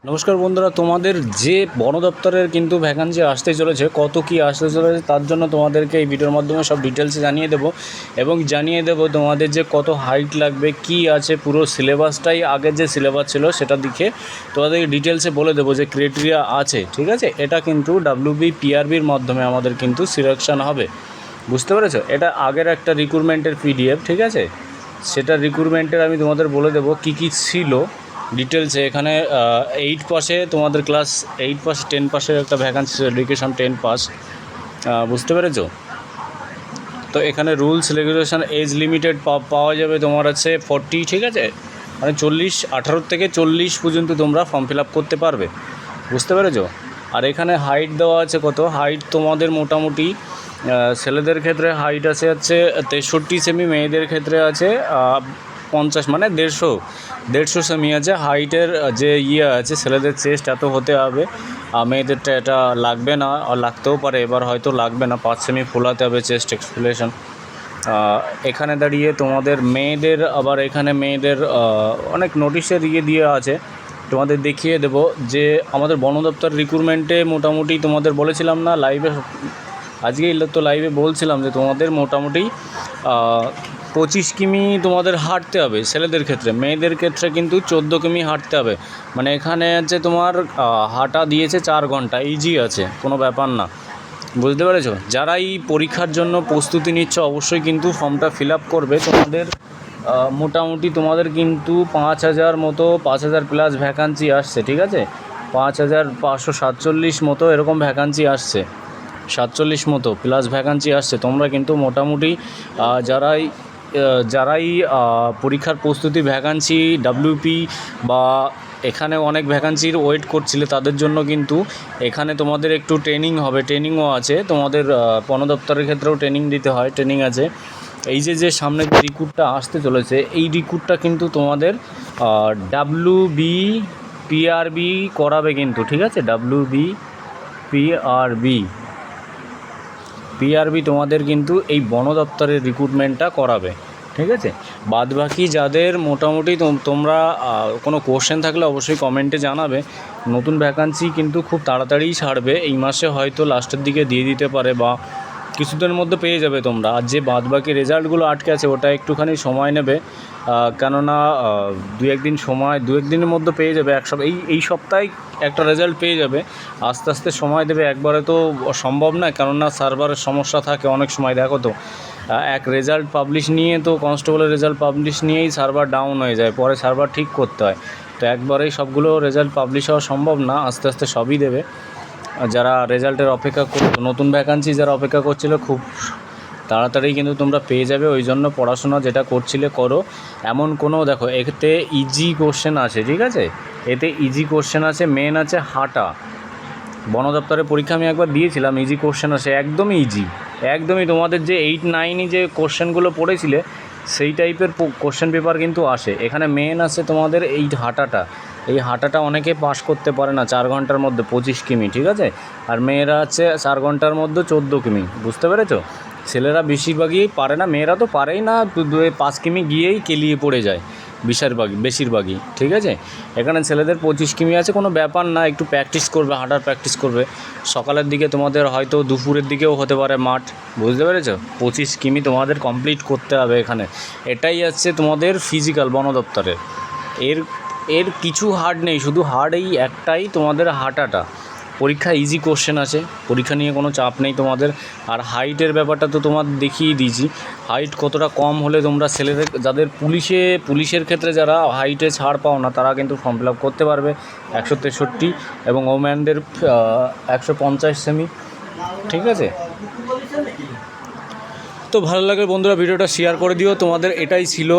নমস্কার বন্ধুরা, তোমাদের যে বন দপ্তরের কিন্তু ভ্যাকান্সি আসতে চলেছে, কত কি আসতে চলেছে তার জন্য তোমাদেরকে এই ভিডিওর মাধ্যমে সব ডিটেলসে জানিয়ে দেবো এবং জানিয়ে দেবো তোমাদের যে কত হাইট লাগবে, কি আছে পুরো সিলেবাসটাই আগের যে সিলেবাস ছিল সেটা দিকে তোমাদেরকে ডিটেলসে বলে দেবো যে ক্রাইটেরিয়া আছে। ঠিক আছে, এটা কিন্তু ডাব্লিউবি পিআরবির মাধ্যমে আমাদের কিন্তু সিলেকশন হবে, বুঝতে পেরেছো? এটা আগের একটা রিক্রুটমেন্টের পিডিএফ, ঠিক আছে? সেটা রিক্রুটমেন্টের আমি তোমাদের বলে দেবো কী কী ছিল ডিটেলসে। এখানে 8 পাসে তোমাদের ক্লাস 8 পাস 10 পাসের একটা ভ্যাকান্সি, এডুকেশন 10 পাস, বুঝতে পেরেছো? তো এখানে রুলস রেগুলেশন এজ লিমিটেড পাওয়া যাবে তোমার আছে 40, ঠিক আছে? মানে 18 থেকে 40 পর্যন্ত তোমরা ফর্ম ফিল আপ করতে পারবে, বুঝতে পেরেছো? আর এখানে হাইট দেওয়া আছে কত, হাইট তোমাদের মোটামুটি ছেলেদের ক্ষেত্রে হাইট আছে হচ্ছে 63 সেমি, মেয়েদের ক্ষেত্রে আছে 50 মানে 150 সেমি আছে। হাইটের যে আছে ছেলেদের চেস্ট এত হতে হবে, মেয়েদেরটা এটা লাগবে না, আর লাগতেও পারে, এবার হয়তো লাগবে না, 5 সেমি ফোলাতে হবে চেস্ট এক্সপ্লেশন। এখানে দাঁড়িয়ে তোমাদের মেয়েদের, আবার এখানে মেয়েদের অনেক নোটিশের দিয়ে আছে, তোমাদের দেখিয়ে দেব যে আমাদের বন দপ্তর রিক্রুটমেন্টে মোটামুটি তোমাদের বলেছিলাম না লাইভে, আজকেই তো লাইভে বলছিলাম যে তোমাদের মোটামুটি 25 কিমি তোমাদের হাঁটতে হবে ছেলেদের ক্ষেত্রে, মেয়েদের ক্ষেত্রে কিন্তু 14 কিমি হাঁটতে হবে। মানে এখানে আছে তোমার হাঁটা দিয়েছে 4 ঘন্টা, ইজি আছে, কোনো ব্যাপার না, বুঝতে পেরেছো? যারা এই পরীক্ষার জন্য প্রস্তুতি নিচ্ছ অবশ্যই কিন্তু ফর্মটা ফিল আপ করবে। তোমাদের মোটামুটি তোমাদের কিন্তু 5,000 মতো, 5,000 প্লাস ভ্যাকান্সি আসছে, ঠিক আছে? 5,547 মতো এরকম ভ্যাকান্সি আসছে, 47 মতো প্লাস ভ্যাকান্সি আসছে। তোমরা কিন্তু মোটামুটি যারাই পরীক্ষার প্রস্তুতি ভ্যাকান্সি ডাব্লিউপি বা এখানে অনেক ভ্যাকান্সির ওয়েট করছিলে তাদের জন্য কিন্তু এখানে তোমাদের একটু ট্রেনিং হবে, ট্রেনিংও আছে তোমাদের। বন দপ্তরের ক্ষেত্রেও ট্রেনিং দিতে হয়, ট্রেনিং আছে। এই যে সামনে যে রিক্রুটটা আসতে চলেছে, এই রিক্রুটটা কিন্তু তোমাদের ডাব্লিউবি পিআরবি করাবে কিন্তু, ঠিক আছে? ডাব্লিউবি পিআরবি তোমাদের কিন্তু এই বন দপ্তরের রিক্রুটমেন্টটা করাবে, ঠিক আছে? বাদবাকি যাদের মোটামুটি তোমরা কোনো কোশ্চেন থাকলে অবশ্যই কমেন্টে জানাবে। নতুন ভ্যাকান্সি কিন্তু খুব তাড়াতাড়িই ছাড়বে, এই মাসে হয়তো লাস্টের দিকে দিয়ে দিতে পারে বা কিছুদিনের মধ্যে পেয়ে যাবে তোমরা। আর যে বাদবাকি রেজাল্টগুলো আটকে আছে ওটা একটুখানি সময় নেবে, কেননা দু এক দিনের মধ্যে পেয়ে যাবে। এই সপ্তাহে একটা রেজাল্ট পেয়ে যাবে, আস্তে আস্তে সময় দেবে, একবারে তো সম্ভব না, কেননা সার্ভারের সমস্যা থাকে অনেক সময়। দেখো তো এক রেজাল্ট পাবলিশ নিয়ে তো কনস্টেবলের রেজাল্ট পাবলিশ নিয়েই সার্ভার ডাউন হয়ে যায়, পরে সার্ভার ঠিক করতে হয়। তো একবারেই সবগুলো রেজাল্ট পাবলিশ হওয়া সম্ভব না, আস্তে আস্তে সবই দেবে। যারা রেজাল্টের অপেক্ষা করতো, নতুন ভ্যাকান্সি যারা অপেক্ষা করছিল, খুব তাড়াতাড়ি কিন্তু তোমরা পেয়ে যাবে। ওই জন্য পড়াশোনা যেটা করছিলে করো। এমন কোনো, দেখো এতে ইজি কোশ্চেন আছে, ঠিক আছে? এতে ইজি কোশ্চেন আছে, মেন আছে হাঁটা। বন দপ্তরের পরীক্ষা আমি একবার দিয়েছিলাম, ইজি কোশ্চেন আছে, একদমই ইজি, একদমই তোমাদের যে 8, 9 যে কোশ্চেনগুলো পড়েছিলে সেই টাইপের কোশ্চেন পেপার কিন্তু আসে। এখানে মেন আছে তোমাদের এই হাঁটাটা অনেকে পাস করতে পারে না 4 ঘন্টার মধ্যে 25 কিমি, ঠিক আছে? আর মেয়েরা আছে 4 ঘন্টার মধ্যে 14 কিমি, বুঝতে পেরেছো? ছেলেরা বেশিরভাগই পারে না, মেয়েরা তো পারেই না, 5 কিমি গিয়েই কেলিয়ে পড়ে যায় বেশিরভাগই, ঠিক আছে? এখানে ছেলেদের 25 কিমি আছে, কোনো ব্যাপার না, একটু প্র্যাকটিস করবে, হাঁটার প্র্যাকটিস করবে। সকালের দিকে তোমাদের হয়তো দুপুরের দিকেও হতে পারে মাঠ, বুঝতে পেরেছো? 25 কিমি তোমাদের কমপ্লিট করতে হবে এখানে। এটাই আছে তোমাদের ফিজিক্যাল বন দপ্তরের। এর কিছু হার্ড নেই, শুধু হার্ড এই একটাই, তোমাদের হাঁটাটা। পরীক্ষা ইজি কোশ্চেন আছে, পরীক্ষা নিয়ে কোনো চাপ নেই তোমাদের। আর হাইটের ব্যাপারটা তো তোমাদের দেখিয়ে দিয়েছি, হাইট কতটা কম হলে তোমরা ছেলেদের, যাদের পুলিশের ক্ষেত্রে যারা হাইটে ছাড় পাও না তারা কিন্তু ফর্ম ফিল আপ করতে পারবে 163, এবং ওম্যানদের 150 সেমি, ঠিক আছে? তো ভালো লাগে বন্ধুরা, ভিডিওটা শেয়ার করে দিও। তোমাদের এটাই ছিল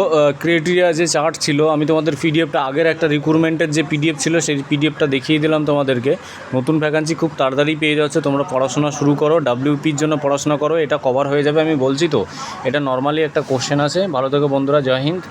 ক্রাইটেরিয়া যে চার্ট ছিল, আমি তোমাদের পিডিএফটা আগের একটা রিক্রুটমেন্টের যে পিডিএফ ছিল সেই পিডিএফটা দেখিয়ে দিলাম তোমাদেরকে। নতুন ভ্যাকান্সি খুব তাড়াতাড়ি পেয়ে যাচ্ছে, তোমরা পড়াশোনা শুরু করো, ডাব্লিউপির জন্য পড়াশোনা করো, এটা কভার হয়ে যাবে, আমি বলছি তো। এটা নর্মালি একটা কোশ্চেন আছে। ভালো থেকো বন্ধুরা, জয় হিন্দ।